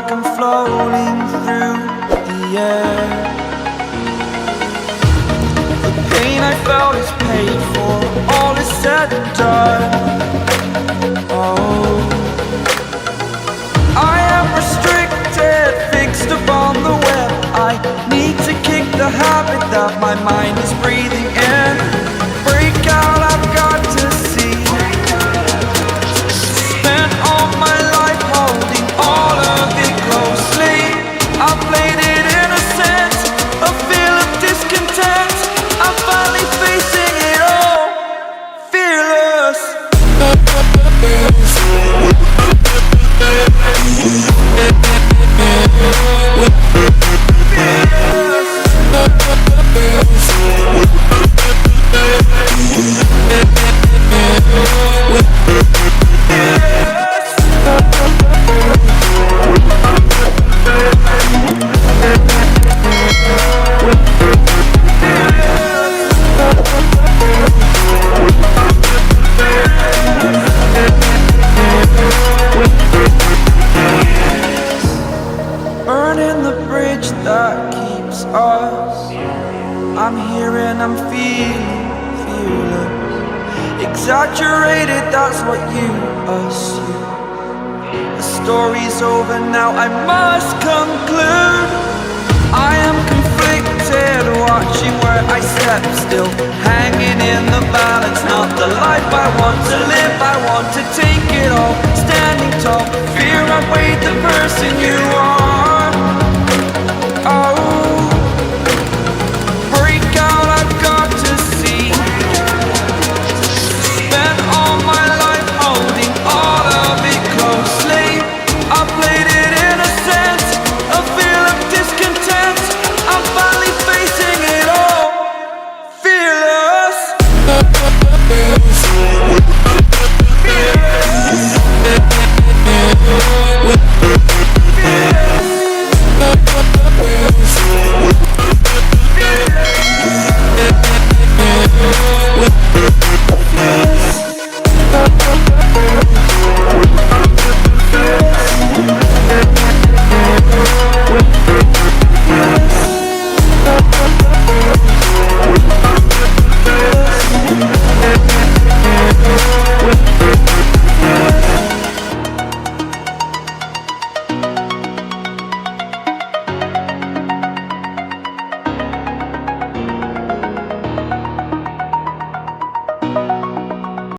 like I'm floating through the air. The pain I felt is paid for, all is said and done. Oh, I am restricted, fixed upon the web. I need to kick the habit that my mind is breathing in. Break out, I've got to see. Spent all my life holding all of it closely. I played it innocent, a feel of discontent. I'm finally facing it all, fearless. Burning the bridge that keeps us. I'm here and I'm feeling fearless. Exaggerated, that's what you assume. The story's over now, I must conclude. I am conflicted, watching where I step still, hanging in the balance. Not the life I want to live, I want to take it all. Standing tall, fear I've weighed the person you are.